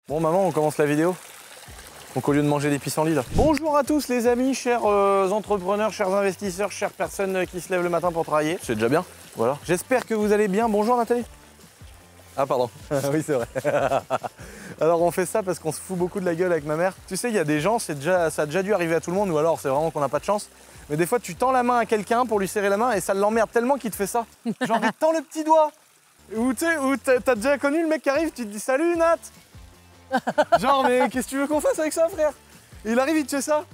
Bon maman, on commence la vidéo. Donc au lieu de manger des pissenlits là. Bonjour à tous les amis, chers entrepreneurs, chers investisseurs, chères personnes qui se lèvent le matin pour travailler. C'est déjà bien, voilà. J'espère que vous allez bien. Bonjour Nathalie. Ah pardon, oui c'est vrai. Alors on fait ça parce qu'on se fout beaucoup de la gueule avec ma mère. Tu sais, il y a des gens, ça a déjà dû arriver à tout le monde, ou alors c'est vraiment qu'on n'a pas de chance. Mais des fois tu tends la main à quelqu'un pour lui serrer la main et ça l'emmerde tellement qu'il te fait ça. Genre il te tend le petit doigt. Ou tu sais, t'as déjà connu le mec qui arrive, tu te dis salut Nat. Genre mais qu'est-ce que tu veux qu'on fasse avec ça frère? Et il arrive, il te fait ça.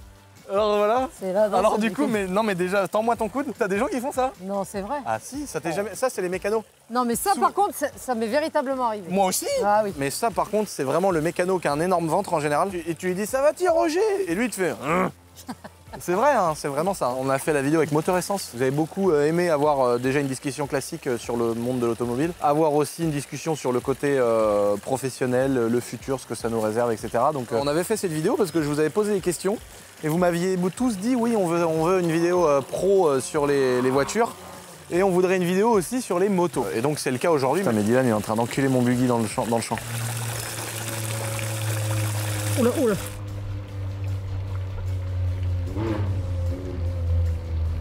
Alors voilà. Alors du coup, mais non mais déjà, tends-moi ton coude. T'as des gens qui font ça? Non, c'est vrai. Ah si, ça t'est jamais. Ça c'est les mécanos. Non mais ça par contre, ça m'est véritablement arrivé. Moi aussi. Ah oui. Mais ça par contre, c'est vraiment le mécano qui a un énorme ventre en général. Et tu lui dis ça va tiens Roger? Et lui il te fait. C'est vrai, hein, c'est vraiment ça. On a fait la vidéo avec Moteur Essence. Vous avez beaucoup aimé avoir déjà une discussion classique sur le monde de l'automobile. Avoir aussi une discussion sur le côté professionnel, le futur, ce que ça nous réserve, etc. Donc on avait fait cette vidéo parce que je vous avais posé des questions. Et vous m'aviez tous dit oui, on veut une vidéo pro sur les voitures. Et on voudrait une vidéo aussi sur les motos. Et donc c'est le cas aujourd'hui. Putain mais Dylan il est en train d'enculer mon buggy dans le champ. Oula, oula.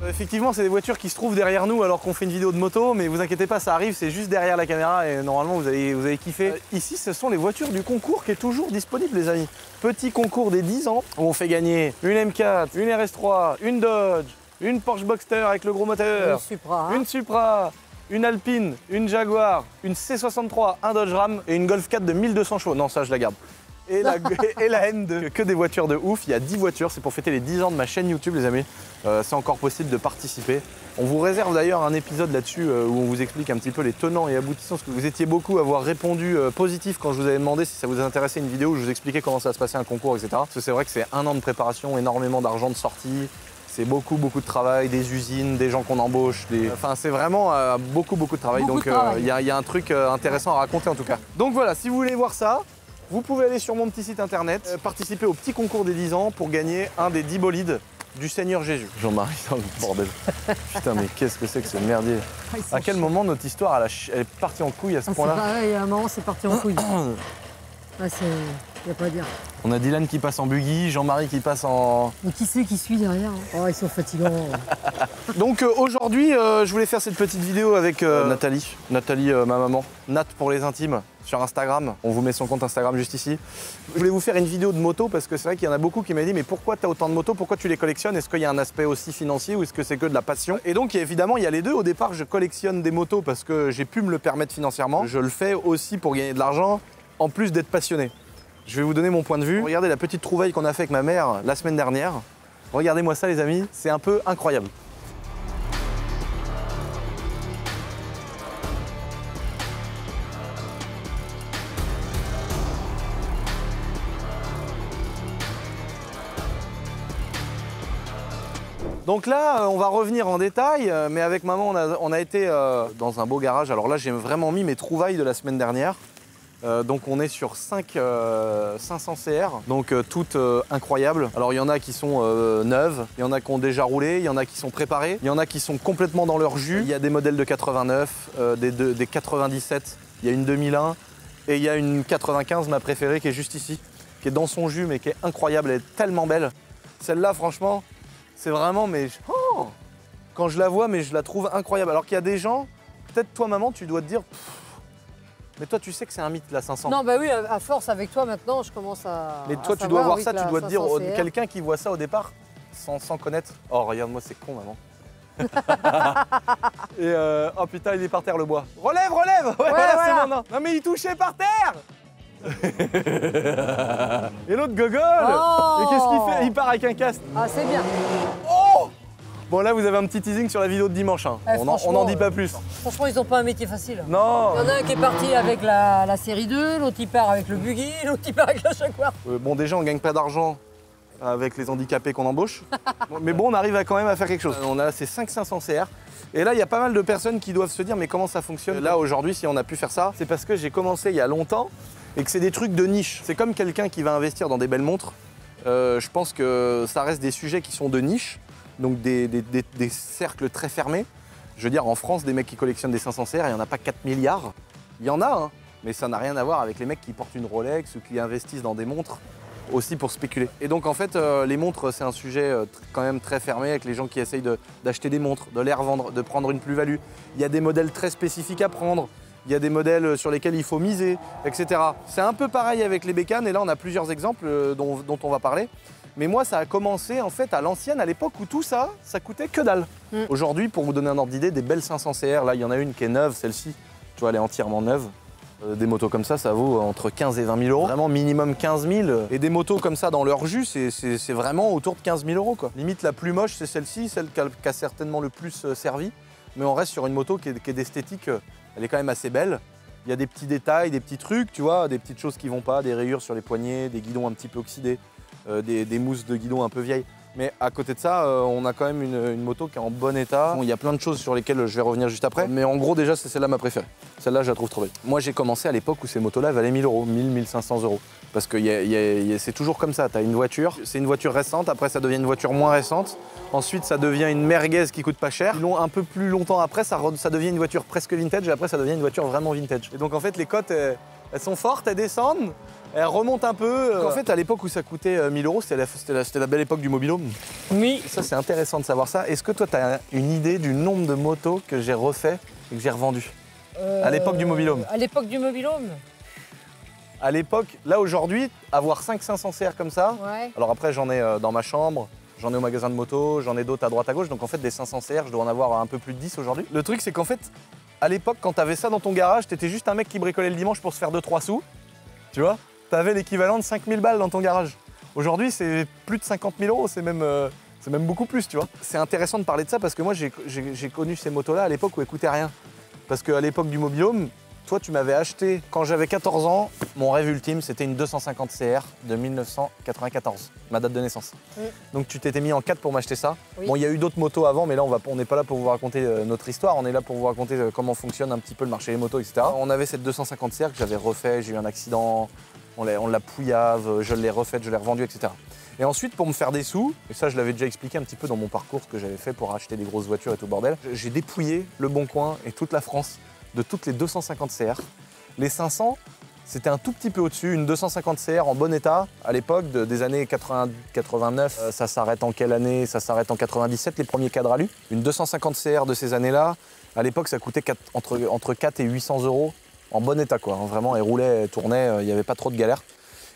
Effectivement, c'est des voitures qui se trouvent derrière nous alors qu'on fait une vidéo de moto, mais vous inquiétez pas, ça arrive, c'est juste derrière la caméra et normalement vous avez kiffé. Ici, ce sont les voitures du concours qui est toujours disponible, les amis. Petit concours des 10 ans où on fait gagner une M4, une RS3, une Dodge, une Porsche Boxster avec le gros moteur, une Supra, une Alpine, une Jaguar, une C63, un Dodge Ram et une Golf 4 de 1200 chevaux. Non, ça je la garde. Et la N2, que des voitures de ouf. Il y a 10 voitures, c'est pour fêter les 10 ans de ma chaîne YouTube, les amis. C'est encore possible de participer. On vous réserve d'ailleurs un épisode là-dessus où on vous explique un petit peu les tenants et aboutissants. Parce que vous étiez beaucoup à avoir répondu positif quand je vous avais demandé si ça vous intéressait une vidéo où je vous expliquais comment ça se passait un concours, etc. Parce que c'est vrai que c'est un an de préparation, énormément d'argent de sortie. C'est beaucoup de travail, des usines, des gens qu'on embauche. Enfin, c'est vraiment beaucoup de travail. Donc il y a un truc intéressant à raconter en tout cas. Donc voilà, si vous voulez voir ça, vous pouvez aller sur mon petit site internet, participer au petit concours des 10 ans pour gagner un des 10 bolides du Seigneur Jésus. Jean-Marie dans le bordel. Putain mais qu'est-ce que c'est que ce merdier? À quel moment notre histoire elle est partie en couille à ce point-là? Il y a un moment c'est parti en couille. Ah, y a pas à dire. On a Dylan qui passe en buggy, Jean-Marie qui passe en... Mais qui c'est qui suit derrière? Oh ils sont fatigants. Donc aujourd'hui je voulais faire cette petite vidéo avec Nathalie. Nathalie ma maman. Nat pour les intimes. Sur Instagram, on vous met son compte Instagram juste ici. Je voulais vous faire une vidéo de moto parce que c'est vrai qu'il y en a beaucoup qui m'ont dit mais pourquoi tu as autant de motos, pourquoi tu les collectionnes? Est-ce qu'il y a un aspect aussi financier ou est-ce que c'est que de la passion? Et donc évidemment il y a les deux. Au départ je collectionne des motos parce que j'ai pu me le permettre financièrement. Je le fais aussi pour gagner de l'argent en plus d'être passionné. Je vais vous donner mon point de vue. Regardez la petite trouvaille qu'on a fait avec ma mère la semaine dernière. Regardez-moi ça les amis, c'est un peu incroyable. Donc là, on va revenir en détail, mais avec maman, on a été dans un beau garage. Alors là, j'ai vraiment mis mes trouvailles de la semaine dernière. Donc on est sur 500 CR, donc toutes incroyables. Alors il y en a qui sont neuves, il y en a qui ont déjà roulé, il y en a qui sont préparées, il y en a qui sont complètement dans leur jus. Il y a des modèles de 89, des 97, il y a une 2001 et il y a une 95, ma préférée, qui est juste ici, qui est dans son jus mais qui est incroyable, elle est tellement belle. Celle-là, franchement, c'est vraiment, mais quand je la vois, mais je la trouve incroyable. Alors qu'il y a des gens, peut-être toi maman, tu dois te dire... Mais toi, tu sais que c'est un mythe, la 500. Non, bah oui, à force avec toi maintenant, je commence à. Mais toi, tu dois voir ça, tu dois te dire, quelqu'un qui voit ça au départ, sans connaître. Oh, regarde-moi, c'est con, maman. Et oh putain, il est par terre le bois. Relève! Ouais, voilà. C'est bon, non. Non, mais il touchait par terre! Et l'autre gogole! Et qu'est-ce qu'il fait? Il part avec un casque. Ah, c'est bien. Oh! Bon là vous avez un petit teasing sur la vidéo de dimanche, hein. On n'en dit pas plus. Franchement ils n'ont pas un métier facile. Non. Il y en a un qui est parti avec la série 2, l'autre il part avec le buggy, l'autre il part avec la Jaguar. Bon déjà on gagne pas d'argent avec les handicapés qu'on embauche. Mais bon on arrive quand même à faire quelque chose. On a ces 500 CR. Et là il y a pas mal de personnes qui doivent se dire mais comment ça fonctionne? Là aujourd'hui si on a pu faire ça, c'est parce que j'ai commencé il y a longtemps et que c'est des trucs de niche. C'est comme quelqu'un qui va investir dans des belles montres. Je pense que ça reste des sujets qui sont de niche. Donc des cercles très fermés. Je veux dire, en France, des mecs qui collectionnent des 500 CR, il n'y en a pas 4 milliards. Il y en a, hein. Mais ça n'a rien à voir avec les mecs qui portent une Rolex ou qui investissent dans des montres aussi pour spéculer. Et donc en fait, les montres, c'est un sujet quand même très fermé avec les gens qui essayent d'acheter des montres, de les revendre, de prendre une plus-value. Il y a des modèles très spécifiques à prendre, il y a des modèles sur lesquels il faut miser, etc. C'est un peu pareil avec les bécanes, et là on a plusieurs exemples dont on va parler. Mais moi, ça a commencé en fait à l'ancienne, à l'époque où tout ça, ça coûtait que dalle. Aujourd'hui, pour vous donner un ordre d'idée, des belles 500 CR, là il y en a une qui est neuve, celle-ci, tu vois, elle est entièrement neuve. Des motos comme ça vaut entre 15 et 20 000 euros. Vraiment minimum 15 000. Et des motos comme ça dans leur jus, c'est vraiment autour de 15 000 euros, quoi. Limite, la plus moche, c'est celle-ci, celle qui a certainement le plus servi. Mais on reste sur une moto qui est d'esthétique, elle est quand même assez belle. Il y a des petits détails, des petits trucs, tu vois, des petites choses qui vont pas, des rayures sur les poignets, des guidons un petit peu oxydés, des mousses de guidon un peu vieilles. Mais à côté de ça, on a quand même une moto qui est en bon état. Bon, il y a plein de choses sur lesquelles je vais revenir juste après. Mais en gros, déjà, c'est celle-là ma préférée. Celle-là, je la trouve trop belle. Moi, j'ai commencé à l'époque où ces motos-là valaient 1000 euros, 1000, 1500 euros. Parce que c'est toujours comme ça. Tu as une voiture, c'est une voiture récente, après ça devient une voiture moins récente. Ensuite, ça devient une merguez qui coûte pas cher. Un peu plus longtemps après, ça devient une voiture presque vintage et après, ça devient une voiture vraiment vintage. Et donc, en fait, les cotes, elles sont fortes, elles descendent. Elle remonte un peu. En fait, à l'époque où ça coûtait 1000 euros, c'était la belle époque du mobil-home. Oui. Ça, c'est intéressant de savoir ça. Est-ce que toi, tu as une idée du nombre de motos que j'ai refait et que j'ai revendues à l'époque du mobil-home? À l'époque du mobil-home. À l'époque, là aujourd'hui, avoir 500 CR comme ça, Ouais. alors après j'en ai dans ma chambre, j'en ai au magasin de moto, j'en ai d'autres à droite à gauche, donc en fait des 500 CR, je dois en avoir un peu plus de 10 aujourd'hui. Le truc c'est qu'en fait, à l'époque quand t'avais ça dans ton garage, t'étais juste un mec qui bricolait le dimanche pour se faire 2-3 sous, tu vois, t'avais l'équivalent de 5000 balles dans ton garage. Aujourd'hui c'est plus de 50 000 euros, c'est même beaucoup plus, tu vois. C'est intéressant de parler de ça parce que moi j'ai connu ces motos-là à l'époque où elles coûtaient rien. Parce qu'à l'époque du mobil-home, toi, tu m'avais acheté, quand j'avais 14 ans, mon rêve ultime, c'était une 250 CR de 1994, ma date de naissance. Oui. Donc tu t'étais mis en 4 pour m'acheter ça. Oui. Bon, il y a eu d'autres motos avant, mais là, on n'est pas là pour vous raconter notre histoire, on est là pour vous raconter comment fonctionne un petit peu le marché des motos, etc. On avait cette 250 CR que j'avais refait, j'ai eu un accident, on l'a pouillave, je l'ai refaite, je l'ai revendue, etc. Et ensuite, pour me faire des sous, et ça je l'avais déjà expliqué un petit peu dans mon parcours que j'avais fait pour acheter des grosses voitures et tout le bordel, j'ai dépouillé Le Bon Coin et toute la France de toutes les 250 CR. Les 500, c'était un tout petit peu au-dessus, une 250 CR en bon état. À l'époque, des années 89, ça s'arrête en quelle année? Ça s'arrête en 97, les premiers cadres alu. Une 250 CR de ces années-là, à l'époque, ça coûtait entre 4 et 800 euros en bon état, quoi. Vraiment, elles roulaient, elles tournaient, il n'y avait pas trop de galères.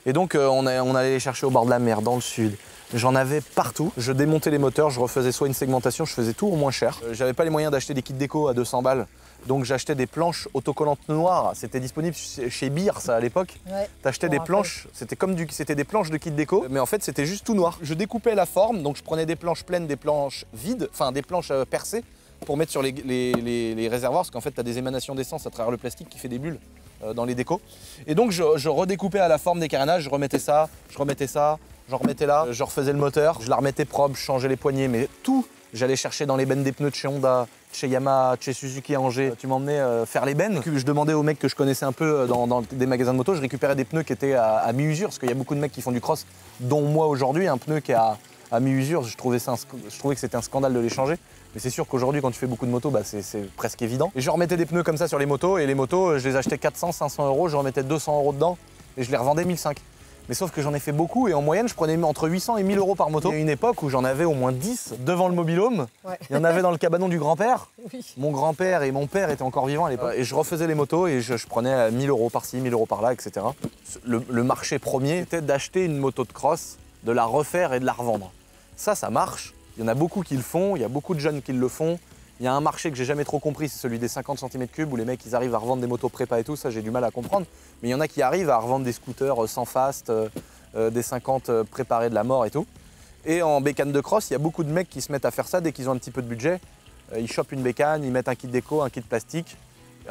Et donc, on allait les chercher au bord de la mer, dans le sud. J'en avais partout. Je démontais les moteurs, je refaisais soit une segmentation, je faisais tout au moins cher. J'avais pas les moyens d'acheter des kits déco à 200 balles. Donc j'achetais des planches autocollantes noires. C'était disponible chez Beer, ça, à l'époque. Ouais. T'achetais des planches, c'était des planches de kit déco, mais en fait c'était juste tout noir. Je découpais la forme, donc je prenais des planches pleines, des planches vides, enfin des planches percées pour mettre sur les réservoirs, parce qu'en fait t'as des émanations d'essence à travers le plastique qui fait des bulles dans les décos. Et donc je redécoupais à la forme des carénages, je remettais ça, j'en remettais là, je refaisais le moteur, je la remettais propre, je changeais les poignées, mais tout. J'allais chercher dans les bennes des pneus de chez Honda, chez Yamaha, chez Suzuki à Angers. Tu m'emmenais faire les bennes. Je demandais aux mecs que je connaissais un peu dans des magasins de moto, je récupérais des pneus qui étaient à mi-usure, parce qu'il y a beaucoup de mecs qui font du cross, dont moi aujourd'hui, un pneu qui est à mi-usure, je trouvais que c'était un scandale de les changer. Mais c'est sûr qu'aujourd'hui, quand tu fais beaucoup de motos, bah, c'est presque évident. Et je remettais des pneus comme ça sur les motos, et les motos, je les achetais 400, 500 euros, je remettais 200 euros dedans, et je les revendais 1500. Mais sauf que j'en ai fait beaucoup et en moyenne, je prenais entre 800 et 1000 euros par moto. Il y a une époque où j'en avais au moins 10 devant le mobil-home. Ouais. Il y en avait dans le cabanon du grand-père. Oui. Mon grand-père et mon père étaient encore vivants à l'époque. Et je refaisais les motos et je prenais 1000 euros par-ci, 1000 euros par-là, etc. Le marché premier était d'acheter une moto de cross, de la refaire et de la revendre. Ça marche. Il y en a beaucoup qui le font, il y a beaucoup de jeunes qui le font. Il y a un marché que j'ai jamais trop compris, c'est celui des 50 cm3 où les mecs ils arrivent à revendre des motos prépa et tout, ça j'ai du mal à comprendre. Mais il y en a qui arrivent à revendre des scooters sans fast, des 50 préparés de la mort et tout. Et en bécane de cross, il y a beaucoup de mecs qui se mettent à faire ça dès qu'ils ont un petit peu de budget. Ils chopent une bécane, ils mettent un kit déco, un kit plastique,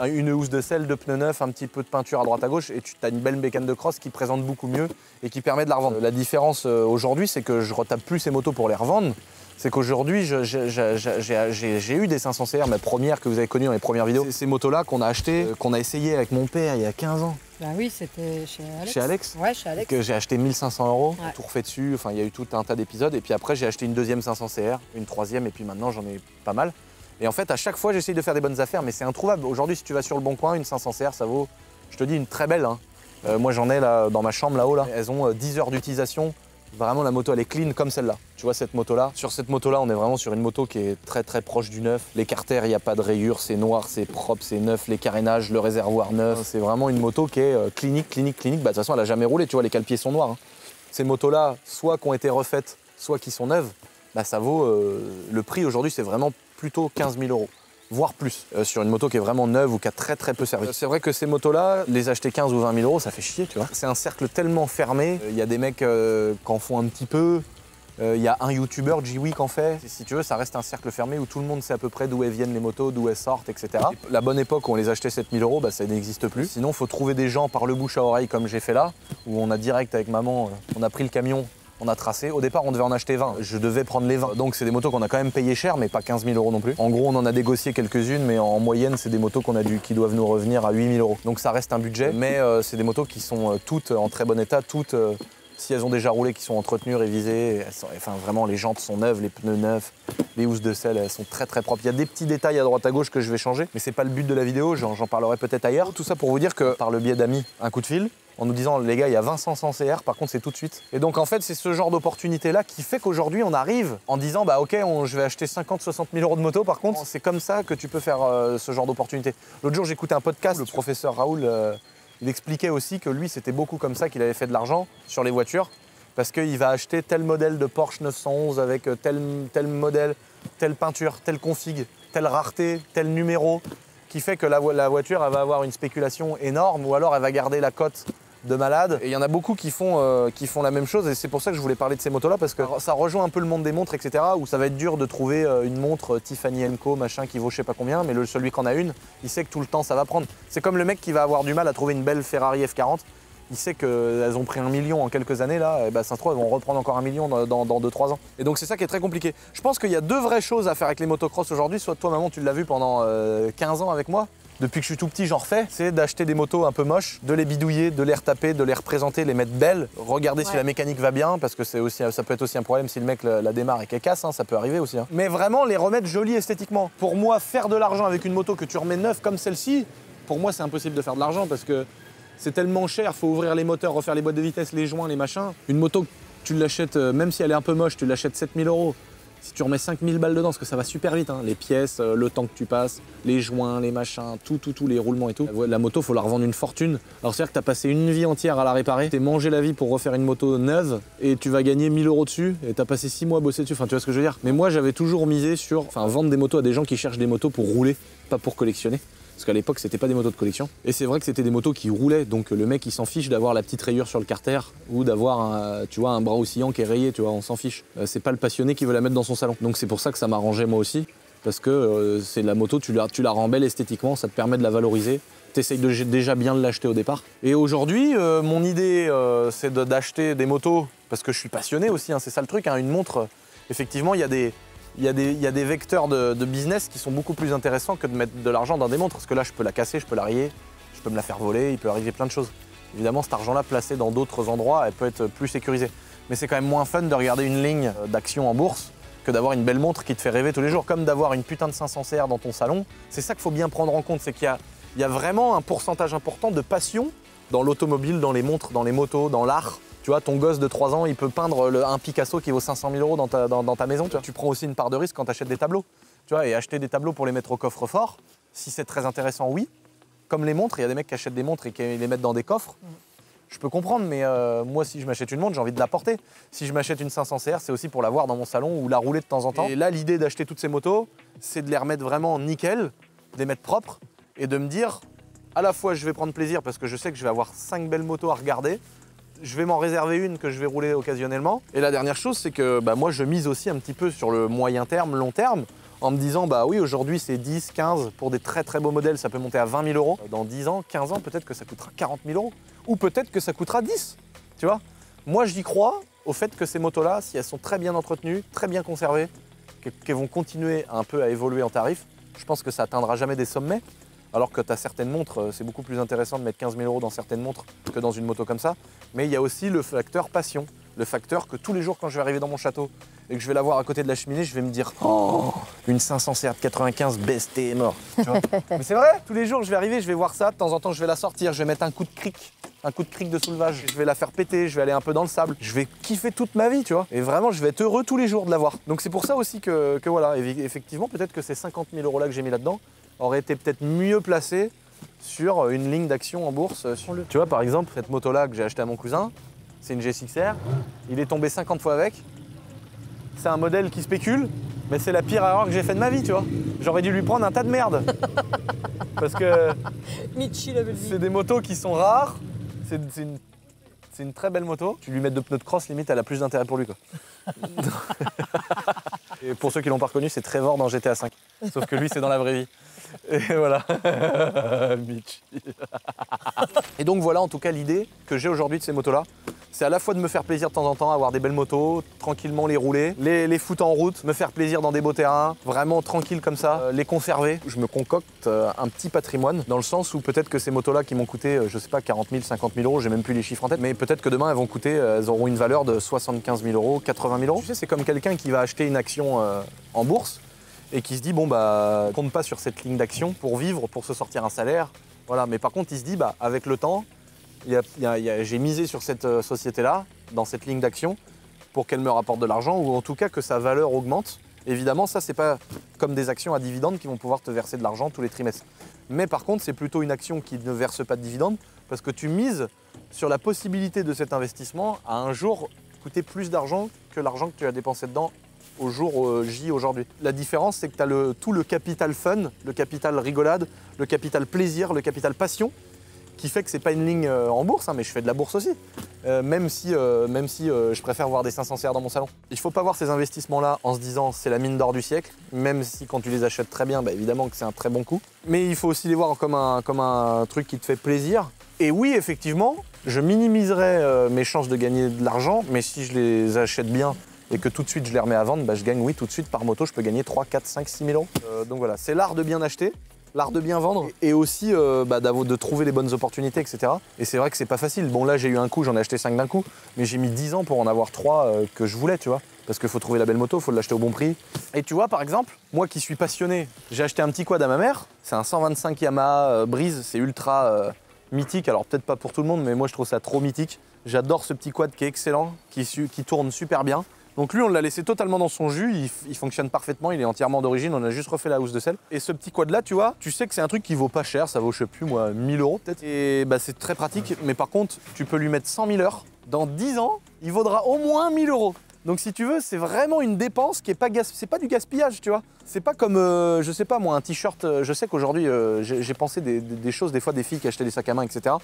une housse de sel, 2 pneus neufs, un petit peu de peinture à droite à gauche et tu as une belle bécane de cross qui présente beaucoup mieux et qui permet de la revendre. La différence aujourd'hui, c'est que je retape plus ces motos pour les revendre. C'est qu'aujourd'hui, j'ai eu des 500 CR, ma première que vous avez connue dans les premières vidéos. Ces motos-là qu'on a achetées, qu'on a essayé avec mon père il y a 15 ans. Bah oui, c'était chez Alex. Chez Alex? Ouais, chez Alex. Que j'ai acheté 1500 euros, Ouais. tout refait dessus, enfin il y a eu tout un tas d'épisodes. Et puis après, j'ai acheté une deuxième 500 CR, une troisième, et puis maintenant j'en ai pas mal. Et en fait, à chaque fois, j'essaye de faire des bonnes affaires, mais c'est introuvable. Aujourd'hui, si tu vas sur Le Bon Coin, une 500 CR, ça vaut Je te dis une très belle, hein. Moi j'en ai là dans ma chambre là-haut là. Elles ont 10 heures d'utilisation. Vraiment la moto elle est clean comme celle-là. Tu vois cette moto là. Sur cette moto là on est vraiment sur une moto qui est très très proche du neuf. Les carters il n'y a pas de rayures, c'est noir, c'est propre, c'est neuf. Les carénages, le réservoir neuf. C'est vraiment une moto qui est clinique. Bah de toute façon elle a jamais roulé, tu vois les cale-pieds sont noirs. Hein. Ces motos là, soit qui ont été refaites, soit qui sont neuves, bah ça vaut le prix aujourd'hui c'est vraiment plutôt 15 000 €. Voire plus, sur une moto qui est vraiment neuve ou qui a très très peu servi. C'est vrai que ces motos-là, les acheter 15 ou 20 000 €, ça fait chier, tu vois. C'est un cercle tellement fermé, il y a des mecs qui en font un petit peu, il y a un youtubeur, Jiwi, qui en fait. Si tu veux, ça reste un cercle fermé où tout le monde sait à peu près d'où elles viennent les motos, d'où elles sortent, etc. Et la bonne époque où on les achetait 7 000 €, bah, ça n'existe plus. Sinon, il faut trouver des gens par le bouche à oreille comme j'ai fait là, où on a direct avec maman, on a pris le camion, on a tracé. Au départ, on devait en acheter 20. Je devais prendre les 20. Donc, c'est des motos qu'on a quand même payé cher, mais pas 15 000 € non plus. En gros, on en a négocié quelques-unes, mais en moyenne, c'est des motos qui doivent nous revenir à 8 000 €. Donc, ça reste un budget, mais c'est des motos qui sont toutes en très bon état, toutes, si elles ont déjà roulé, qui sont entretenues, révisées. Enfin, vraiment, les jantes sont neuves, les pneus neufs, les housses de selle, elles sont très très propres. Il y a des petits détails à droite à gauche que je vais changer, mais c'est pas le but de la vidéo, j'en parlerai peut-être ailleurs. Tout ça pour vous dire que, par le biais d'amis, un coup de fil, en nous disant les gars il y a 20 500 CR, par contre c'est tout de suite. Et donc en fait c'est ce genre d'opportunité là qui fait qu'aujourd'hui on arrive en disant bah ok je vais acheter 50-60 000 € de moto, par contre c'est comme ça que tu peux faire ce genre d'opportunité. L'autre jour j'écoutais un podcast, le professeur Raoul, il expliquait aussi que lui c'était beaucoup comme ça qu'il avait fait de l'argent sur les voitures, parce qu'il va acheter tel modèle de Porsche 911 avec tel modèle, telle peinture, telle config, telle rareté, tel numéro, qui fait que la voiture elle va avoir une spéculation énorme, ou alors elle va garder la cote de malade. Et il y en a beaucoup qui font la même chose, et c'est pour ça que je voulais parler de ces motos là, parce que ça rejoint un peu le monde des montres, etc., où ça va être dur de trouver une montre Tiffany & Co machin qui vaut je sais pas combien, mais celui qui en a une, il sait que tout le temps ça va prendre. C'est comme le mec qui va avoir du mal à trouver une belle Ferrari F40, il sait qu'elles ont pris 1 million en quelques années là, et bah, ça se trouve elles vont reprendre encore 1 million dans 2-3 ans. Et donc c'est ça qui est très compliqué. Je pense qu'il y a deux vraies choses à faire avec les motocross aujourd'hui, soit toi maman tu l'as vu pendant 15 ans avec moi. Depuis que je suis tout petit, j'en refais. C'est d'acheter des motos un peu moches, de les bidouiller, de les retaper, de les représenter, les mettre belles, regarder si la mécanique va bien, parce que ça peut être aussi un problème si le mec la démarre et qu'elle casse, hein, ça peut arriver aussi. Hein. Mais vraiment les remettre jolies esthétiquement. Pour moi, faire de l'argent avec une moto que tu remets neuve comme celle-ci, pour moi c'est impossible de faire de l'argent, parce que c'est tellement cher, faut ouvrir les moteurs, refaire les boîtes de vitesse, les joints, les machins. Une moto, tu l'achètes, même si elle est un peu moche, tu l'achètes 7 000 €. Si tu remets 5 000 balles dedans, parce que ça va super vite, hein, les pièces, le temps que tu passes, les joints, les machins, tout, les roulements et tout. La moto, faut la revendre une fortune. Alors c'est-à-dire que tu as passé une vie entière à la réparer, t'es mangé la vie pour refaire une moto neuve, et tu vas gagner 1 000 € dessus, et tu as passé 6 mois à bosser dessus, enfin tu vois ce que je veux dire. Mais moi j'avais toujours misé sur vendre des motos à des gens qui cherchent des motos pour rouler, pas pour collectionner. Parce qu'à l'époque, c'était pas des motos de collection. Et c'est vrai que c'était des motos qui roulaient, donc le mec il s'en fiche d'avoir la petite rayure sur le carter ou d'avoir un bras oscillant qui est rayé, tu vois, on s'en fiche. C'est pas le passionné qui veut la mettre dans son salon. Donc c'est pour ça que ça m'arrangeait moi aussi, parce que c'est la moto, tu la rends belle esthétiquement, ça te permet de la valoriser. T'essayes déjà bien de l'acheter au départ. Et aujourd'hui, mon idée, c'est d'acheter des motos, parce que je suis passionné aussi, hein, c'est ça le truc, hein, une montre, effectivement, il y a des vecteurs de business qui sont beaucoup plus intéressants que de mettre de l'argent dans des montres. Parce que là, je peux la casser, je peux la rayer, je peux me la faire voler, il peut arriver plein de choses. Évidemment, cet argent-là, placé dans d'autres endroits, elle peut être plus sécurisée. Mais c'est quand même moins fun de regarder une ligne d'action en bourse que d'avoir une belle montre qui te fait rêver tous les jours. Comme d'avoir une putain de 500 CR dans ton salon. C'est ça qu'il faut bien prendre en compte, c'est qu'il y a vraiment un pourcentage important de passion dans l'automobile, dans les montres, dans les motos, dans l'art. Tu vois, ton gosse de 3 ans, il peut peindre un Picasso qui vaut 500 000 € dans ta maison. Tu prends aussi une part de risque quand tu achètes des tableaux. Tu vois, et acheter des tableaux pour les mettre au coffre-fort, si c'est très intéressant, oui. Comme les montres, il y a des mecs qui achètent des montres et qui les mettent dans des coffres. Je peux comprendre, mais moi, si je m'achète une montre, j'ai envie de la porter. Si je m'achète une 500 CR, c'est aussi pour la voir dans mon salon ou la rouler de temps en temps. Et là, l'idée d'acheter toutes ces motos, c'est de les remettre vraiment nickel, de les mettre propres et de me dire, à la fois, je vais prendre plaisir parce que je sais que je vais avoir 5 belles motos à regarder. Je vais m'en réserver une que je vais rouler occasionnellement. Et la dernière chose, c'est que moi, je mise aussi un petit peu sur le moyen terme, long terme, en me disant, bah oui, aujourd'hui, c'est 10, 15, pour des très très beaux modèles, ça peut monter à 20 000 €. Dans 10 ans, 15 ans, peut-être que ça coûtera 40 000 €. Ou peut-être que ça coûtera 10, tu vois. Moi, j'y crois au fait que ces motos-là, si elles sont très bien entretenues, très bien conservées, qu'elles vont continuer un peu à évoluer en tarif, je pense que ça atteindra jamais des sommets. Alors que tu as certaines montres, c'est beaucoup plus intéressant de mettre 15 000 € dans certaines montres que dans une moto comme ça. Mais il y a aussi le facteur passion. le facteur que tous les jours quand je vais arriver dans mon château et que je vais la voir à côté de la cheminée, je vais me dire oh, une 500 CR de 95, baisse, t'es mort. Tu vois. Mais c'est vrai, tous les jours je vais arriver, je vais voir ça, de temps en temps je vais la sortir, je vais mettre un coup de cric de soulevage, je vais la faire péter, je vais aller un peu dans le sable, je vais kiffer toute ma vie, tu vois. Et vraiment, je vais être heureux tous les jours de la voir. Donc c'est pour ça aussi que voilà, effectivement, peut-être que ces 50 000 € là que j'ai mis là-dedans auraient été peut-être mieux placés sur une ligne d'action en bourse. Tu vois, par exemple, cette moto-là que j'ai achetée à mon cousin, c'est une G6R, il est tombé 50 fois avec. C'est un modèle qui spécule, mais c'est la pire erreur que j'ai faite de ma vie, tu vois. J'aurais dû lui prendre un tas de merde. Parce que c'est des motos qui sont rares, c'est une très belle moto. Tu lui mets 2 pneus de cross, limite, elle a plus d'intérêt pour lui, quoi. Et pour ceux qui l'ont pas reconnu, c'est Trevor dans GTA V. Sauf que lui, c'est dans la vraie vie. Et voilà. Mitch. Et donc voilà en tout cas l'idée que j'ai aujourd'hui de ces motos-là. C'est à la fois de me faire plaisir de temps en temps, avoir des belles motos, tranquillement les rouler, les foutre en route, me faire plaisir dans des beaux terrains, vraiment tranquille comme ça, les conserver. Je me concocte un petit patrimoine dans le sens où peut-être que ces motos-là qui m'ont coûté, je sais pas, 40 000, 50 000 €, j'ai même plus les chiffres en tête, mais peut-être que demain elles auront une valeur de 75 000 €, 80 000 €. Tu sais, c'est comme quelqu'un qui va acheter une action en bourse et qui se dit bon bah compte pas sur cette ligne d'action pour vivre, pour se sortir un salaire. Voilà, mais par contre il se dit bah avec le temps, j'ai misé sur cette société-là, dans cette ligne d'action, pour qu'elle me rapporte de l'argent ou en tout cas que sa valeur augmente. Évidemment, ça c'est pas comme des actions à dividendes qui vont pouvoir te verser de l'argent tous les trimestres. Mais par contre, c'est plutôt une action qui ne verse pas de dividendes parce que tu mises sur la possibilité de cet investissement à un jour coûter plus d'argent que l'argent que tu as dépensé dedans au jour J aujourd'hui. La différence, c'est que tu as tout le capital fun, le capital rigolade, le capital plaisir, le capital passion, qui fait que c'est pas une ligne en bourse, hein, mais je fais de la bourse aussi, même si je préfère voir des 500 CR dans mon salon. Il faut pas voir ces investissements-là en se disant c'est la mine d'or du siècle, même si quand tu les achètes très bien, bah, évidemment que c'est un très bon coup. Mais il faut aussi les voir comme un truc qui te fait plaisir. Et oui, effectivement, je minimiserai mes chances de gagner de l'argent, mais si je les achète bien et que tout de suite je les remets à vendre, bah, je gagne, oui, tout de suite par moto, je peux gagner 3, 4, 5, 6 000 €. Donc voilà, c'est l'art de bien acheter, l'art de bien vendre et aussi de trouver les bonnes opportunités, etc. Et c'est vrai que c'est pas facile. Bon, là, j'ai eu un coup, j'en ai acheté 5 d'un coup, mais j'ai mis 10 ans pour en avoir 3 que je voulais, tu vois. Parce qu'il faut trouver la belle moto, il faut l'acheter au bon prix. Et tu vois, par exemple, moi qui suis passionné, j'ai acheté un petit quad à ma mère. C'est un 125 Yamaha Breeze, c'est ultra mythique. Alors peut-être pas pour tout le monde, mais moi je trouve ça trop mythique. J'adore ce petit quad qui est excellent, qui tourne super bien. Donc lui, on l'a laissé totalement dans son jus, il fonctionne parfaitement, il est entièrement d'origine, on a juste refait la housse de selle. Et ce petit quad là, tu vois, tu sais que c'est un truc qui vaut pas cher, ça vaut, je sais plus moi, 1000 € peut-être. Et bah c'est très pratique, mais par contre, tu peux lui mettre 100 000 heures. Dans 10 ans, il vaudra au moins 1000 €. Donc si tu veux, c'est vraiment une dépense qui est pas c'est pas du gaspillage, tu vois. C'est pas comme, je sais pas moi, un t-shirt. Je sais qu'aujourd'hui, j'ai pensé des choses, des fois des filles qui achetaient des sacs à main, etc.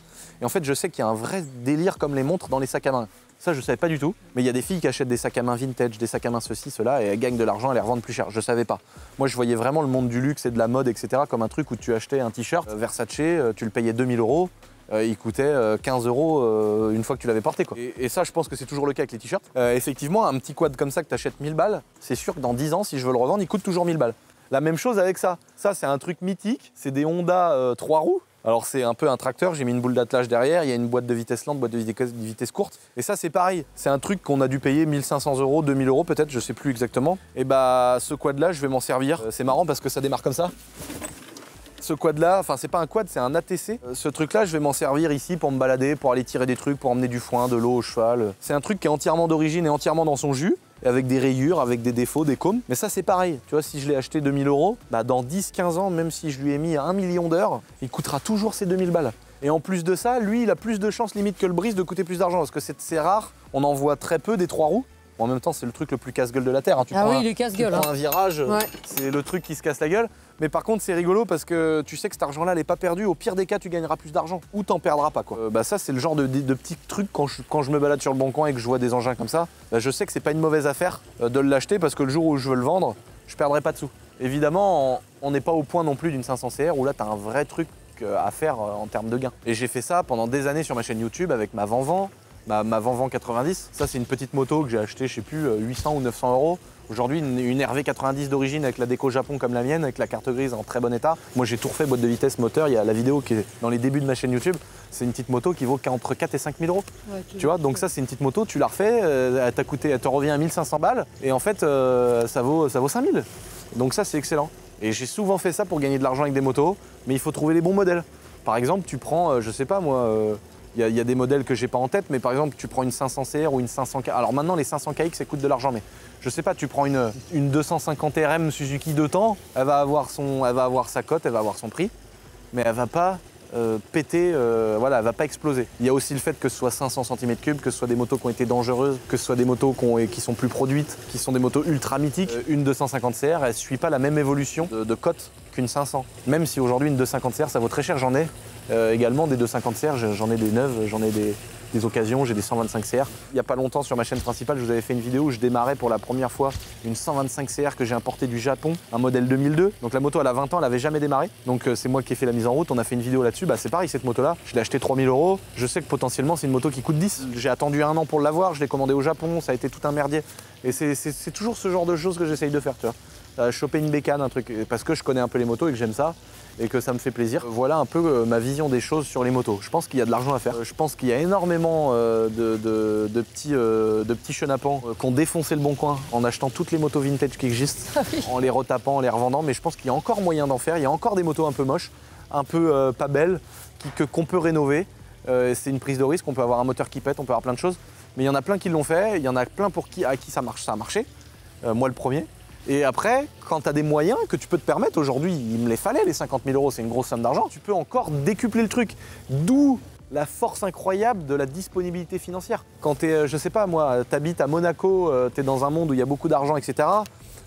Et en fait, je sais qu'il y a un vrai délire comme les montres dans les sacs à main. Ça, je savais pas du tout. Mais il y a des filles qui achètent des sacs à main vintage, des sacs à main ceci, cela, et elles gagnent de l'argent, elles les revendent plus cher. Je savais pas. Moi, je voyais vraiment le monde du luxe et de la mode, etc. comme un truc où tu achetais un t-shirt Versace, tu le payais 2000 €. Il coûtait 15 € une fois que tu l'avais porté, quoi. Et ça, je pense que c'est toujours le cas avec les t-shirts. Effectivement, un petit quad comme ça que tu achètes 1000 balles, c'est sûr que dans 10 ans, si je veux le revendre, il coûte toujours 1000 balles. La même chose avec ça. Ça, c'est un truc mythique. C'est des Honda 3 roues. Alors, c'est un peu un tracteur. J'ai mis une boule d'attelage derrière. Il y a une boîte de vitesse lente, boîte de vitesse courte. Et ça, c'est pareil. C'est un truc qu'on a dû payer 1500 €, 2000 € peut-être, je sais plus exactement. Et bah, ce quad-là, je vais m'en servir. C'est marrant parce que ça démarre comme ça. Ce quad-là, enfin c'est pas un quad, c'est un ATC. Ce truc-là, je vais m'en servir ici pour me balader, pour aller tirer des trucs, pour emmener du foin, de l'eau au cheval. C'est un truc qui est entièrement d'origine et entièrement dans son jus, avec des rayures, avec des défauts, des cômes. Mais ça, c'est pareil. Tu vois, si je l'ai acheté 2000 €, bah dans 10-15 ans, même si je lui ai mis 1 million d'heures, il coûtera toujours ces 2000 balles. Et en plus de ça, lui, il a plus de chances limite que le Breeze de coûter plus d'argent, parce que c'est rare, on en voit très peu des 3 roues. En même temps, c'est le truc le plus casse-gueule de la Terre. Hein. Tu prends un virage, ouais. C'est le truc qui se casse la gueule. Mais par contre, c'est rigolo parce que tu sais que cet argent-là, il n'est pas perdu. Au pire des cas, tu gagneras plus d'argent ou t'en perdras pas, quoi. Bah ça, c'est le genre de petits trucs quand je me balade sur le bon coin et que je vois des engins comme ça. Bah, je sais que c'est pas une mauvaise affaire de l'acheter parce que le jour où je veux le vendre, je perdrai pas de sous. Évidemment, on n'est pas au point non plus d'une 500 CR où là, tu as un vrai truc à faire en termes de gains. Et j'ai fait ça pendant des années sur ma chaîne YouTube avec ma Van-Van, ma Vanvan 90. Ça, c'est une petite moto que j'ai achetée, je sais plus, 800 ou 900 €. Aujourd'hui, une RV 90 d'origine avec la déco Japon comme la mienne, avec la carte grise en très bon état. Moi, j'ai tout refait, boîte de vitesse, moteur. Il y a la vidéo qui est dans les débuts de ma chaîne YouTube. C'est une petite moto qui vaut entre 4 et 5 000 €. Ouais, tu vois, donc ça, c'est une petite moto, tu la refais, elle te revient à 1500 balles. Et en fait, ça vaut 5 000. Donc ça, c'est excellent. Et j'ai souvent fait ça pour gagner de l'argent avec des motos, mais il faut trouver les bons modèles. Par exemple, tu prends, je sais pas moi, il y a des modèles que j'ai pas en tête, mais par exemple, tu prends une 500 CR ou une 500K. Alors maintenant, les 500KX, ça coûte de l'argent, mais je sais pas, tu prends une 250 RM Suzuki de temps, elle va avoir sa cote, elle va avoir son prix, mais elle va pas péter, voilà, elle va pas exploser. Il y a aussi le fait que ce soit 500 cm3, que ce soit des motos qui ont été dangereuses, que ce soit des motos qui sont plus produites, qui sont des motos ultra mythiques. Une 250 CR, elle suit pas la même évolution de cote qu'une 500. Même si aujourd'hui une 250 CR, ça vaut très cher, j'en ai. Également des 250 CR, j'en ai des neuves, j'en ai des occasions, j'ai des 125 CR. Il n'y a pas longtemps sur ma chaîne principale, je vous avais fait une vidéo où je démarrais pour la première fois une 125 CR que j'ai importée du Japon, un modèle 2002. Donc la moto elle a 20 ans, elle n'avait jamais démarré. Donc c'est moi qui ai fait la mise en route, on a fait une vidéo là-dessus. Bah, c'est pareil, cette moto-là, je l'ai achetée 3 000 €. Je sais que potentiellement c'est une moto qui coûte 10. J'ai attendu 1 an pour l'avoir, je l'ai commandée au Japon, ça a été tout un merdier. Et c'est toujours ce genre de choses que j'essaye de faire, tu vois. Choper une bécane, un truc, parce que je connais un peu les motos et que j'aime ça. Et que ça me fait plaisir. Voilà un peu ma vision des choses sur les motos. Je pense qu'il y a de l'argent à faire. Je pense qu'il y a énormément de petits chenapans qui ont défoncé le bon coin en achetant toutes les motos vintage qui existent, en les retapant, en les revendant. Mais je pense qu'il y a encore moyen d'en faire. Il y a encore des motos un peu moches, un peu pas belles, qu'on peut rénover. C'est une prise de risque. On peut avoir un moteur qui pète, on peut avoir plein de choses. Mais il y en a plein qui l'ont fait. Il y en a plein à qui ça marche, ça a marché. Moi le premier. Et après, quand tu as des moyens que tu peux te permettre, aujourd'hui, il me les fallait, les 50 000 €, c'est une grosse somme d'argent, tu peux encore décupler le truc. D'où la force incroyable de la disponibilité financière. Quand tu es, je sais pas moi, tu habites à Monaco, tu es dans un monde où il y a beaucoup d'argent, etc.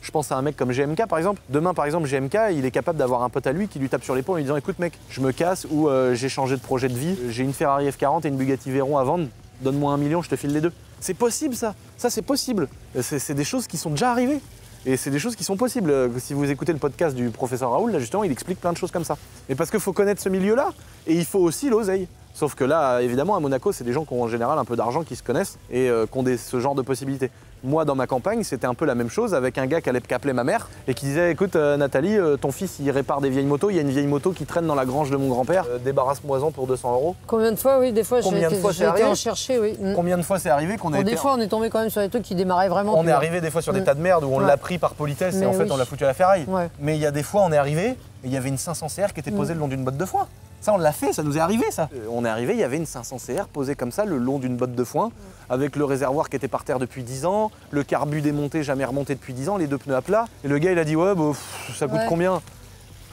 Je pense à un mec comme GMK par exemple. Demain par exemple, GMK, il est capable d'avoir un pote à lui qui lui tape sur l'épaule en lui disant écoute mec, je me casse ou j'ai changé de projet de vie, j'ai une Ferrari F40 et une Bugatti Veyron à vendre, donne-moi 1 million, je te file les deux. C'est possible ça, c'est possible. C'est des choses qui sont déjà arrivées. Et c'est des choses qui sont possibles. Si vous écoutez le podcast du professeur Raoul, là justement, il explique plein de choses comme ça. Mais parce qu'il faut connaître ce milieu-là, et il faut aussi l'oseille. Sauf que là, évidemment, à Monaco, c'est des gens qui ont en général un peu d'argent, qui se connaissent et qui ont ce genre de possibilités. Moi, dans ma campagne, c'était un peu la même chose avec un gars qui appelait ma mère et qui disait écoute, Nathalie, ton fils, il répare des vieilles motos, il y a une vieille moto qui traîne dans la grange de mon grand-père, débarrasse-moi-en pour 200 €. Combien de fois, oui, des fois, j'ai été en chercher, oui. Combien de fois c'est arrivé qu'on a été... Des fois, on est tombé quand même sur des trucs qui démarraient vraiment. On est arrivé des fois sur des tas de merde où on l'a pris par politesse et en fait, on l'a foutu à la ferraille. Ouais. Mais il y a des fois, on est arrivé et il y avait une 500 CR qui était posée le long d'une botte de foin. Ça, on l'a fait, ça nous est arrivé, ça. On est arrivé, il y avait une 500 CR posée comme ça, le long d'une botte de foin, avec le réservoir qui était par terre depuis 10 ans, le carbu démonté, jamais remonté depuis 10 ans, les deux pneus à plat. Et le gars, il a dit, ouais, bah, ça coûte combien?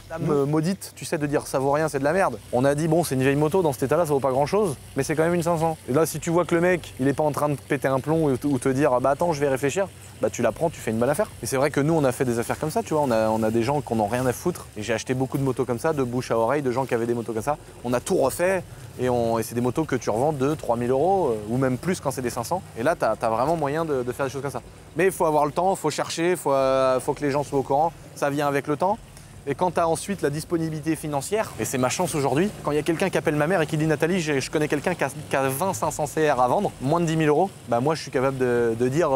Dame maudite, tu sais de dire ça vaut rien, c'est de la merde. On a dit, bon, c'est une vieille moto, dans cet état-là, ça vaut pas grand-chose, mais c'est quand même une 500. Et là, si tu vois que le mec, il est pas en train de péter un plomb ou te dire, bah attends, je vais réfléchir, bah tu la prends, tu fais une bonne affaire. Et c'est vrai que nous, on a fait des affaires comme ça, tu vois, on a des gens qui n'ont rien à foutre. Et j'ai acheté beaucoup de motos comme ça, de bouche à oreille, de gens qui avaient des motos comme ça. On a tout refait et c'est des motos que tu revends 2 000 3 000 € ou même plus quand c'est des 500. Et là, t'as vraiment moyen de faire des choses comme ça. Mais il faut avoir le temps, il faut chercher, il faut que les gens soient au courant. Ça vient avec le temps. Et quand tu as ensuite la disponibilité financière, et c'est ma chance aujourd'hui, quand il y a quelqu'un qui appelle ma mère et qui dit Nathalie, je connais quelqu'un qui a 20 500 CR à vendre, moins de 10 000 €, bah moi je suis capable de dire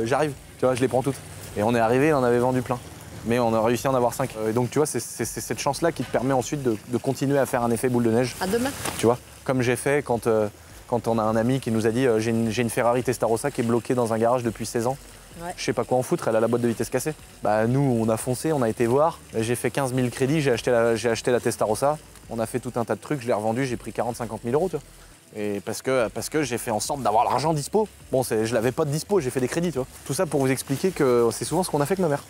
j'arrive, tu vois, je les prends toutes. Et on est arrivé, on avait vendu plein. Mais on a réussi à en avoir 5. Et donc tu vois, c'est cette chance-là qui te permet ensuite de continuer à faire un effet boule de neige. À demain. Tu vois, comme j'ai fait quand on a un ami qui nous a dit j'ai une Ferrari Testarossa qui est bloquée dans un garage depuis 16 ans. Ouais. Je sais pas quoi en foutre, elle a la boîte de vitesse cassée. Bah nous, on a foncé, on a été voir. J'ai fait 15 000 crédits, j'ai acheté la Testarossa. On a fait tout un tas de trucs, je l'ai revendue, j'ai pris 40-50 000 €, tu vois. Et parce que j'ai fait en sorte d'avoir l'argent dispo. Bon, je l'avais pas de dispo, j'ai fait des crédits, tu vois. Tout ça pour vous expliquer que c'est souvent ce qu'on a fait avec ma mère.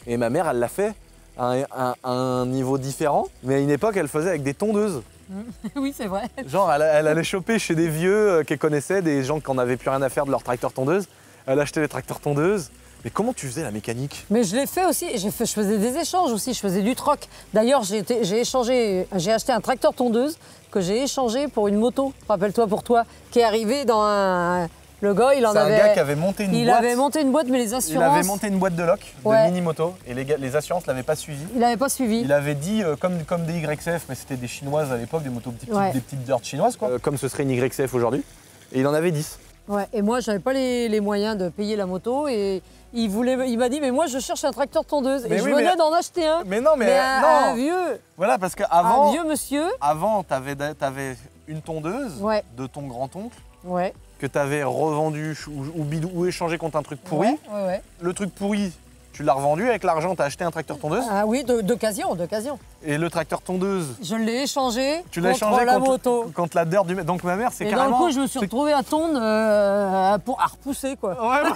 Et ma mère, elle l'a fait à un niveau différent, mais à une époque, elle faisait avec des tondeuses. Oui, c'est vrai. Genre, elle allait choper chez des vieux qu'elle connaissait, des gens qui n'en avaient plus rien à faire de leur tracteur tondeuse. Elle achetait des tracteurs tondeuses. Mais comment tu faisais la mécanique? Mais je l'ai fait aussi, je faisais des échanges aussi, je faisais du troc. D'ailleurs, j'ai acheté un tracteur tondeuse que j'ai échangé pour une moto, rappelle-toi pour toi, qui est arrivé dans un... Le gars, il en avait... C'est un gars qui avait monté une boîte. Il avait monté une boîte, mais les assurances... Il avait monté une boîte de loc, de mini-moto, et les assurances ne l'avaient pas suivi. Il n'avait pas suivi. Il avait dit, comme des YCF, mais c'était des chinoises à l'époque, des motos des petites dirt chinoises, quoi. Comme ce serait une YCF aujourd'hui. et il en avait 10. Ouais, et moi, j'avais pas les moyens de payer la moto et il m'a dit, mais moi, je cherche un tracteur tondeuse. Mais et oui, je venais d'en acheter un. Mais non, mais un non. vieux. Voilà, parce qu'avant. Un vieux monsieur. Avant, t'avais une tondeuse de ton grand-oncle que t'avais revendu ou échangé contre un truc pourri. Ouais. Le truc pourri, tu l'as revendu, avec l'argent, t'as acheté un tracteur tondeuse. Ah oui, d'occasion. Et le tracteur tondeuse, Je l'ai échangé tu l'as contre échangé la moto. contre la dirt du mec. Donc ma mère, c'est Et carrément. dans le coup, je me suis retrouvé à tondre à repousser, quoi. Ouais,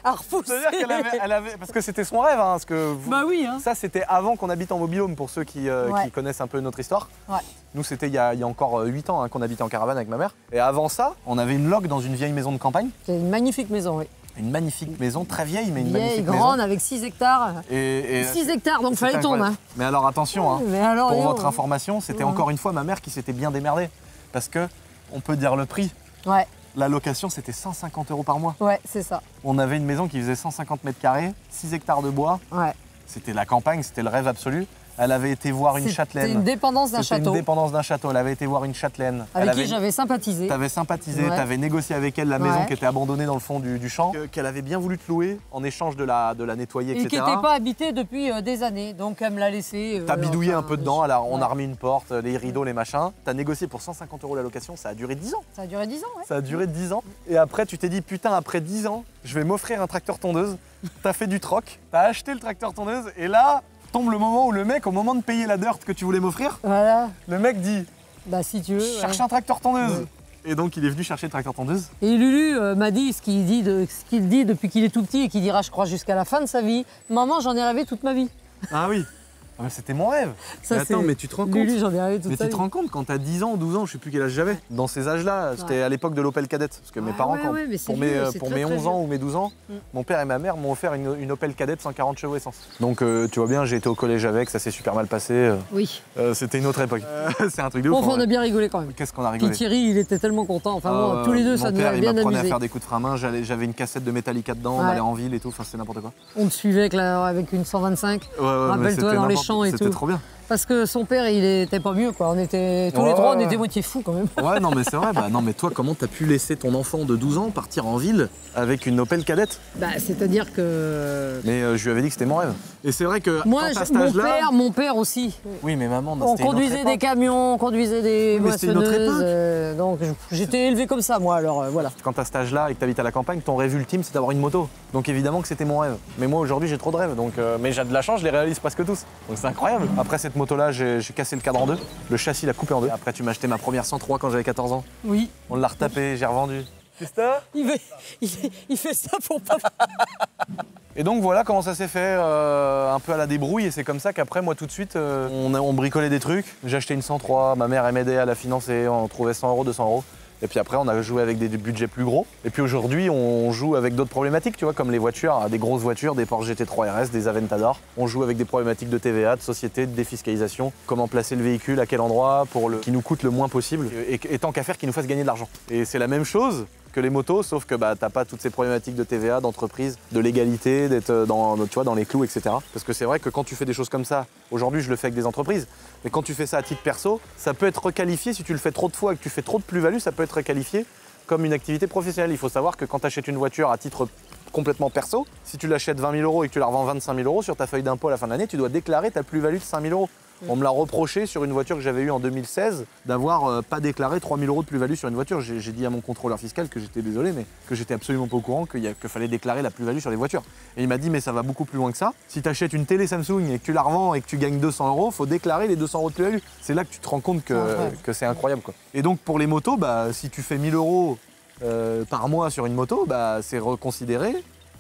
À repousser. c'est-à-dire qu'elle avait. Parce que c'était son rêve, hein, parce que Bah oui, hein. ça, c'était avant qu'on habite en mobil-home, pour ceux qui connaissent un peu notre histoire. Ouais. Nous, c'était il y a encore 8 ans qu'on habitait en caravane avec ma mère. Et avant ça, on avait une log dans une vieille maison de campagne. C'est une magnifique maison, oui. Une magnifique maison, très vieille, mais une Vieille, magnifique grande, maison. avec 6 hectares. Et 6 hectares, donc c'est fallait tondre. incroyable. Hein. Mais alors attention, hein, Mais alors, pour yo, votre information, c'était encore une fois ma mère qui s'était bien démerdée. Parce que, on peut dire le prix, Ouais, la location c'était 150 € par mois. ouais, c'est ça. On avait une maison qui faisait 150 mètres carrés, 6 hectares de bois. Ouais. C'était la campagne, c'était le rêve absolu. Elle avait été voir une châtelaine. C'était une dépendance d'un C'était château. une dépendance d'un château. Elle avait été voir une châtelaine. Avec qui j'avais sympathisé. T'avais sympathisé, Ouais. t'avais négocié avec elle la maison Ouais. qui était abandonnée dans le fond du champ, qu'elle avait bien voulu te louer en échange de la nettoyer, Et etc. qui n'était pas habité depuis des années, donc elle me l'a laissé. T'as bidouillé enfin, un peu dedans, on ouais. a remis une porte, les rideaux, les machins. T'as négocié pour 150 € la location, ça a duré 10 ans. Ça a duré 10 ans, ouais. Ça a duré 10 ans. Et après, tu t'es dit, putain, après 10 ans, je vais m'offrir un tracteur tondeuse. T'as fait du troc, t'as acheté le tracteur tondeuse, et là, tombe le moment où le mec, au moment de payer la dirt que tu voulais m'offrir, Voilà. le mec dit, Bah si tu veux. je cherche un tracteur tondeuse. Et donc, il est venu chercher le tracteur tondeuse. Et Lulu m'a dit ce qu'il dit depuis qu'il est tout petit et qu'il dira, je crois, jusqu'à la fin de sa vie. Maman, j'en ai rêvé toute ma vie. Ah oui. Ah, mais c'était mon rêve. Ça, mais attends, c'est- mais tu te rends compte Lulu, j'en ai rêvé toute Mais sa tu vie. te rends compte quand t'as 10 ans, 12 ans, je sais plus quel âge j'avais. Dans ces âges-là, c'était à l'époque de l'Opel Kadett. Parce que mes Ah parents, ouais, ouais, mais c'est pour vieux, mes, c'est pour très, mes très 11 ans vieux. ou mes 12 ans, mon père et ma mère m'ont offert une Opel Kadett 140 chevaux essence. Donc tu vois bien, j'ai été au collège avec, ça s'est super mal passé. Oui. C'était une autre époque. C'est un truc de ouf. Bon, enfin, en on a vrai. bien rigolé quand même. Qu'est-ce qu'on a Puis rigolé. Thierry, il était tellement content. Enfin bon, tous les deux, ça nous Mon a père, il bien m'apprenait à amusé. faire des coups de frein à main, j'avais une cassette de Metallica dedans, on Ouais. allait en ville et tout, enfin c'était n'importe quoi. On te suivait avec une 125. Ouais, mais Rappelle-toi c'était dans les n'importe- champs et C'était tout. trop bien. Parce que son père, il était pas mieux, quoi. On était tous les Ouais, trois, on ouais. était moitié fous quand même. Ouais, non, mais c'est vrai. Bah, non, mais toi, comment t'as pu laisser ton enfant de 12 ans partir en ville avec une Opel Kadett? Bah, c'est-à-dire que Mais je lui avais dit que c'était mon rêve. Et c'est vrai que moi, quand à cet âge-là. mon père aussi. Oui, mais maman, On c'était une autre conduisait des époque. camions, on conduisait des Oui, mais c'était une autre moissonneuses. époque. Donc j'étais élevé comme ça, moi. Alors voilà. Quand t'as cet âge-là et que t'habites à la campagne, ton rêve ultime, c'est d'avoir une moto. Donc évidemment que c'était mon rêve. Mais moi, aujourd'hui, j'ai trop de rêves. Donc, mais j'ai de la chance, je les réalise presque tous. Donc c'est incroyable. Après cette moto-là, j'ai cassé le cadre en deux. Le châssis l'a coupé en deux. Après, tu m'as acheté ma première 103 quand j'avais 14 ans. Oui. On l'a retapé, j'ai revendu. C'est ça? Il fait ça pour pas. Et donc voilà comment ça s'est fait, un peu à la débrouille, et c'est comme ça qu'après, moi tout de suite, on bricolait des trucs. J'ai acheté une 103, ma mère elle m'aidait à la financer, on trouvait 100 €, 200 €. Et puis après, on a joué avec des budgets plus gros. Et puis aujourd'hui, on joue avec d'autres problématiques, tu vois, comme les voitures, des grosses voitures, des Porsche GT3 RS, des Aventador. On joue avec des problématiques de TVA, de société, de défiscalisation, comment placer le véhicule, à quel endroit, qui nous coûte le moins possible, et tant qu'à faire, qui nous fasse gagner de l'argent. Et c'est la même chose que les motos, sauf que t'as pas toutes ces problématiques de TVA, d'entreprise, de légalité, d'être dans les clous, etc. Parce que c'est vrai que quand tu fais des choses comme ça, aujourd'hui je le fais avec des entreprises, mais quand tu fais ça à titre perso, ça peut être requalifié, si tu le fais trop de fois et que tu fais trop de plus-value, ça peut être requalifié comme une activité professionnelle. Il faut savoir que quand tu achètes une voiture à titre complètement perso, si tu l'achètes 20 000 € et que tu la revends 25 000 € sur ta feuille d'impôt à la fin de l'année, tu dois déclarer ta plus-value de 5 000 €. On me l'a reproché sur une voiture que j'avais eue en 2016 d'avoir pas déclaré 3 000 € de plus-value sur une voiture. J'ai dit à mon contrôleur fiscal que j'étais désolé, mais que j'étais absolument pas au courant qu'il fallait déclarer la plus-value sur les voitures. Et il m'a dit mais ça va beaucoup plus loin que ça. Si tu achètes une télé Samsung et que tu la revends et que tu gagnes 200 €, faut déclarer les 200 € de plus-value. C'est là que tu te rends compte que c'est incroyable, quoi. Et donc pour les motos, si tu fais 1 000 € par mois sur une moto, c'est reconsidéré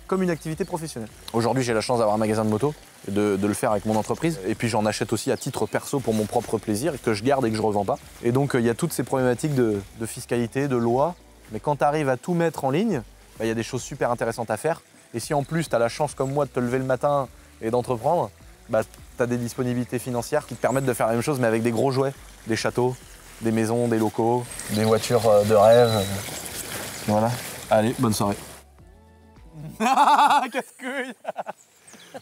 comme une activité professionnelle. Aujourd'hui, j'ai la chance d'avoir un magasin de moto et de le faire avec mon entreprise. Et puis j'en achète aussi à titre perso pour mon propre plaisir, que je garde et que je revends pas. Et donc il y a toutes ces problématiques de fiscalité, de loi. Mais quand tu arrives à tout mettre en ligne, il y a des choses super intéressantes à faire. Et si en plus tu as la chance comme moi de te lever le matin et d'entreprendre, tu as des disponibilités financières qui te permettent de faire la même chose mais avec des gros jouets, des châteaux, des maisons, des locaux, des voitures de rêve. Voilà. Allez, bonne soirée. Casse-couille.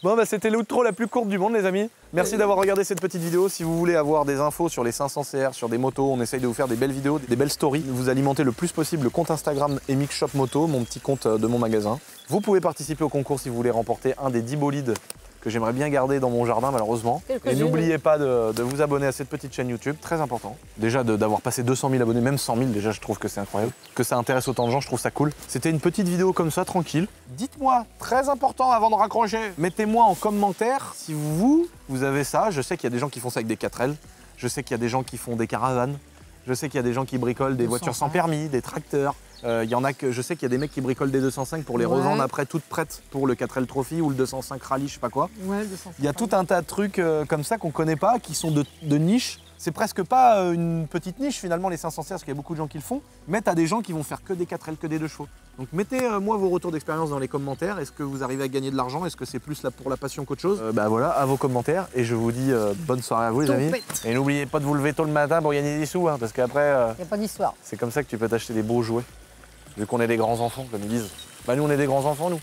Bon bah c'était l'outro la plus courte du monde les amis. Merci d'avoir regardé cette petite vidéo. Si vous voulez avoir des infos sur les 500 CR, sur des motos, on essaye de vous faire des belles vidéos, des belles stories. Vous alimentez le plus possible le compte Instagram Emix Shop Moto, mon petit compte de mon magasin. Vous pouvez participer au concours si vous voulez remporter un des 10 bolides que j'aimerais bien garder dans mon jardin malheureusement. Et n'oubliez pas de vous abonner à cette petite chaîne YouTube, très important. Déjà d'avoir passé 200 000 abonnés, même 100 000 déjà je trouve que c'est incroyable. Que ça intéresse autant de gens, je trouve ça cool. C'était une petite vidéo comme ça, tranquille. Dites-moi, très important avant de raccrocher, mettez-moi en commentaire si vous avez ça. Je sais qu'il y a des gens qui font ça avec des 4L, je sais qu'il y a des gens qui font des caravanes, je sais qu'il y a des gens qui bricolent des voitures sans permis, des tracteurs. Il y en a que je sais qu'il y a des mecs qui bricolent des 205 pour les revendre après toutes prêtes pour le 4L Trophy ou le 205 Rally, je sais pas quoi. Ouais, le 205. Il y a tout un tas de trucs comme ça qu'on connaît pas, qui sont de niche. C'est presque pas une petite niche finalement les 500 CR, parce qu'il y a beaucoup de gens qui le font. Mais t'as des gens qui vont faire que des 4L, que des 2 chevaux. Donc mettez-moi vos retours d'expérience dans les commentaires. Est-ce que vous arrivez à gagner de l'argent? Est-ce que c'est plus là pour la passion qu'autre chose? Bah voilà, à vos commentaires. Et je vous dis bonne soirée à vous les amis. Et n'oubliez pas de vous lever tôt le matin pour gagner des sous, hein, parce qu'après... Il n'y a pas d'histoire. C'est comme ça que tu peux t'acheter des beaux jouets. Vu qu'on est des grands enfants, comme ils disent. Bah nous on est des grands enfants nous.